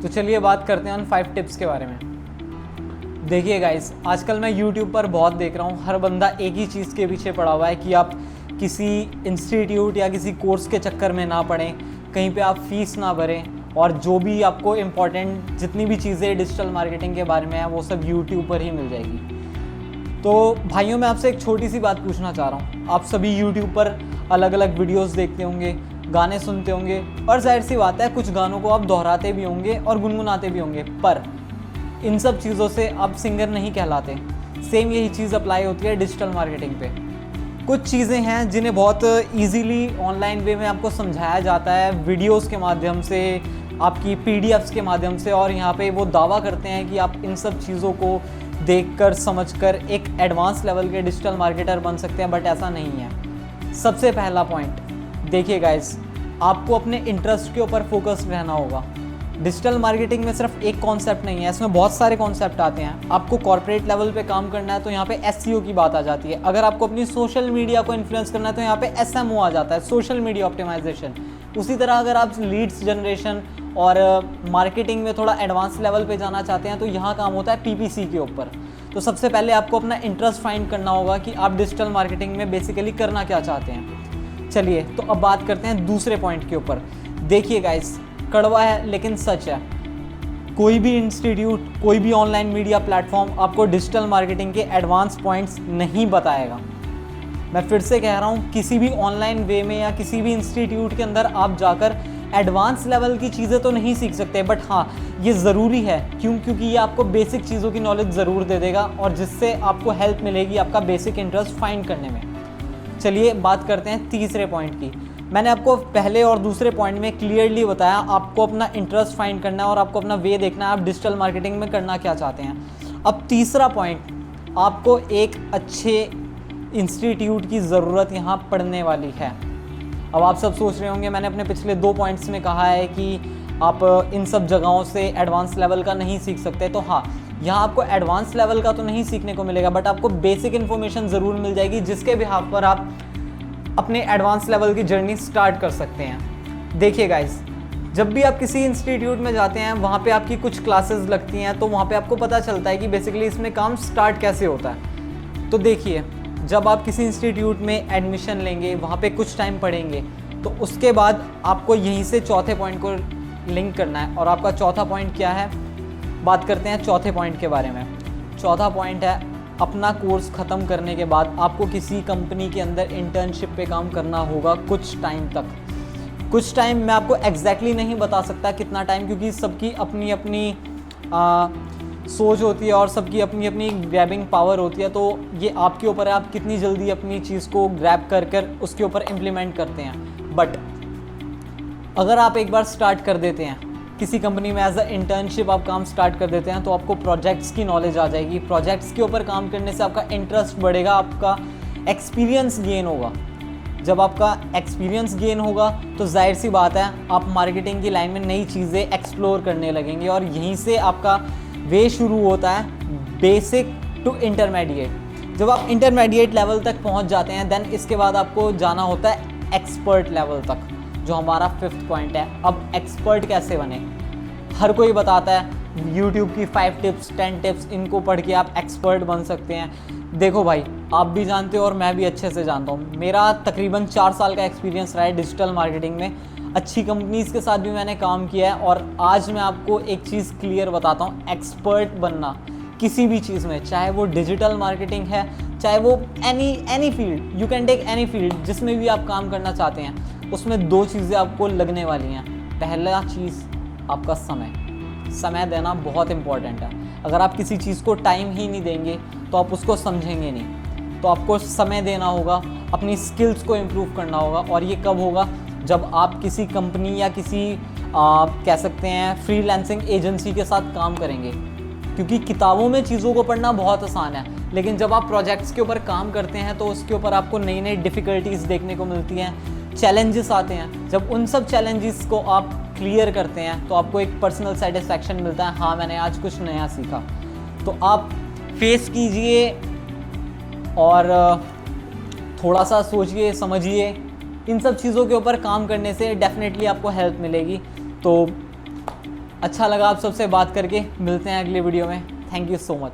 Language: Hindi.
तो चलिए बात करते हैं उन 5 टिप्स के बारे में। देखिए गाइस, आजकल मैं यूट्यूब पर बहुत देख रहा हूँ, हर बंदा एक ही चीज़ के पीछे पड़ा हुआ है कि आप किसी इंस्टीट्यूट या किसी कोर्स के चक्कर में ना पड़ें, कहीं पे आप फीस ना भरें, और जो भी आपको इम्पॉर्टेंट जितनी भी चीज़ें डिजिटल मार्केटिंग के बारे में है वो सब यूट्यूब पर ही मिल जाएगी। तो भाइयों, मैं आपसे एक छोटी सी बात पूछना चाह रहा हूँ। आप सभी यूट्यूब पर अलग अलग वीडियोस देखते होंगे, गाने सुनते होंगे, और जाहिर सी बात है कुछ गानों को आप दोहराते भी होंगे और गुनगुनाते भी होंगे, पर इन सब चीज़ों से आप सिंगर नहीं कहलाते। सेम यही चीज़ अप्लाई होती है डिजिटल मार्केटिंग पे। कुछ चीज़ें हैं जिन्हें बहुत इजीली ऑनलाइन वे में आपको समझाया जाता है, वीडियोस के माध्यम से, आपकी पीडीएफ्स के माध्यम से, और यहाँ पे वो दावा करते हैं कि आप इन सब चीज़ों को देखकर समझकर एक एडवांस लेवल के डिजिटल मार्केटर बन सकते हैं, बट ऐसा नहीं है। सबसे पहला पॉइंट, देखिए गाइस, आपको अपने इंटरेस्ट के ऊपर फोकस रहना होगा। डिजिटल मार्केटिंग में सिर्फ एक कॉन्सेप्ट नहीं है, इसमें बहुत सारे कॉन्सेप्ट आते हैं। आपको कॉर्पोरेट लेवल पे काम करना है तो यहाँ पे एसईओ की बात आ जाती है। अगर आपको अपनी सोशल मीडिया को इन्फ्लुएंस करना है तो यहाँ पे एसएमओ आ जाता है, सोशल मीडिया ऑप्टिमाइजेशन। उसी तरह अगर आप लीड्स जनरेशन और मार्केटिंग में थोड़ा एडवांस लेवल पे जाना चाहते हैं तो यहाँ काम होता है पीपीसी के ऊपर। तो सबसे पहले आपको अपना इंटरेस्ट फाइंड करना होगा कि आप डिजिटल मार्केटिंग में बेसिकली करना क्या चाहते हैं। चलिए तो अब बात करते हैं दूसरे पॉइंट के ऊपर। देखिए गाइस, कड़वा है लेकिन सच है, कोई भी इंस्टीट्यूट, कोई भी ऑनलाइन मीडिया प्लेटफॉर्म आपको डिजिटल मार्केटिंग के एडवांस पॉइंट्स नहीं बताएगा। मैं फिर से कह रहा हूँ, किसी भी ऑनलाइन वे में या किसी भी इंस्टीट्यूट के अंदर आप जाकर एडवांस लेवल की चीज़ें तो नहीं सीख सकते, बट हाँ ये ज़रूरी है। क्योंकि ये आपको बेसिक चीज़ों की नॉलेज ज़रूर दे देगा और जिससे आपको हेल्प मिलेगी आपका बेसिक इंटरेस्ट फाइंड करने में। चलिए बात करते हैं तीसरे पॉइंट की। मैंने आपको पहले और दूसरे पॉइंट में क्लियरली बताया, आपको अपना इंटरेस्ट फाइंड करना है और आपको अपना वे देखना है आप डिजिटल मार्केटिंग में करना क्या चाहते हैं। अब तीसरा पॉइंट, आपको एक अच्छे इंस्टीट्यूट की ज़रूरत यहाँ पड़ने वाली है। अब आप सब सोच रहे होंगे, मैंने अपने पिछले 2 पॉइंट्स में कहा है कि आप इन सब जगहों से एडवांस लेवल का नहीं सीख सकते। तो हाँ, यहाँ आपको एडवांस लेवल का तो नहीं सीखने को मिलेगा, बट आपको बेसिक इन्फॉर्मेशन ज़रूर मिल जाएगी जिसके बिहाफ पर आप अपने एडवांस लेवल की जर्नी स्टार्ट कर सकते हैं। देखिए गाइस, जब भी आप किसी इंस्टीट्यूट में जाते हैं, वहाँ पे आपकी कुछ क्लासेस लगती हैं, तो वहाँ पे आपको पता चलता है कि बेसिकली इसमें काम स्टार्ट कैसे होता है। तो देखिए, जब आप किसी इंस्टीट्यूट में एडमिशन लेंगे, वहाँ पे कुछ टाइम पढ़ेंगे, तो उसके बाद आपको यहीं से चौथे पॉइंट को लिंक करना है। और आपका चौथा पॉइंट क्या है, बात करते हैं चौथे पॉइंट के बारे में। चौथा पॉइंट है, अपना कोर्स ख़त्म करने के बाद आपको किसी कंपनी के अंदर इंटर्नशिप पे काम करना होगा कुछ टाइम तक। कुछ टाइम मैं आपको एग्जैक्टली नहीं बता सकता कितना टाइम, क्योंकि सबकी अपनी अपनी सोच होती है और सबकी अपनी अपनी ग्रैबिंग पावर होती है। तो ये आपके ऊपर है, आप कितनी जल्दी अपनी चीज़ को ग्रैब कर उसके ऊपर इम्प्लीमेंट करते हैं। बट अगर आप एक बार स्टार्ट कर देते हैं किसी कंपनी में एज अ इंटर्नशिप, आप काम स्टार्ट कर देते हैं, तो आपको प्रोजेक्ट्स की नॉलेज आ जाएगी। प्रोजेक्ट्स के ऊपर काम करने से आपका इंटरेस्ट बढ़ेगा, आपका एक्सपीरियंस गेन होगा। जब आपका एक्सपीरियंस गेन होगा तो जाहिर सी बात है आप मार्केटिंग की लाइन में नई चीज़ें एक्सप्लोर करने लगेंगे, और यहीं से आपका वे शुरू होता है बेसिक टू इंटरमीडिएट। जब आप इंटरमीडिएट लेवल तक पहुंच जाते हैं, देन इसके बाद आपको जाना होता है एक्सपर्ट लेवल तक, जो हमारा 5th पॉइंट है। अब एक्सपर्ट कैसे बने, हर कोई बताता है यूट्यूब की 5 टिप्स 10 टिप्स, इनको पढ़ के आप एक्सपर्ट बन सकते हैं। देखो भाई, आप भी जानते हो और मैं भी अच्छे से जानता हूँ, मेरा तकरीबन 4 साल का एक्सपीरियंस रहा है डिजिटल मार्केटिंग में। अच्छी कंपनीज़ के साथ भी मैंने काम किया है, और आज मैं आपको एक चीज़ क्लियर बताता हूँ, एक्सपर्ट बनना किसी भी चीज़ में, चाहे वो डिजिटल मार्केटिंग है, चाहे वो any field, you can take any field, जिसमें भी आप काम करना चाहते हैं, उसमें 2 चीज़ें आपको लगने वाली हैं। पहला चीज़ आपका समय देना बहुत इम्पॉर्टेंट है। अगर आप किसी चीज़ को टाइम ही नहीं देंगे तो आप उसको समझेंगे नहीं। तो आपको समय देना होगा, अपनी स्किल्स को इम्प्रूव करना होगा, और ये कब होगा, जब आप किसी कंपनी या किसी कह सकते हैं फ्रीलांसिंग एजेंसी के साथ काम करेंगे। क्योंकि किताबों में चीज़ों को पढ़ना बहुत आसान है, लेकिन जब आप प्रोजेक्ट्स के ऊपर काम करते हैं तो उसके ऊपर आपको नई नई डिफ़िकल्टीज़ देखने को मिलती हैं, चैलेंजेस आते हैं। जब उन सब चैलेंजेस को आप क्लियर करते हैं तो आपको एक पर्सनल सेटिस्फैक्शन मिलता है, हाँ मैंने आज कुछ नया सीखा। तो आप फेस कीजिए और थोड़ा सा सोचिए समझिए, इन सब चीज़ों के ऊपर काम करने से डेफिनेटली आपको हेल्प मिलेगी। तो अच्छा लगा आप सबसे बात करके, मिलते हैं अगले वीडियो में। Thank you so much.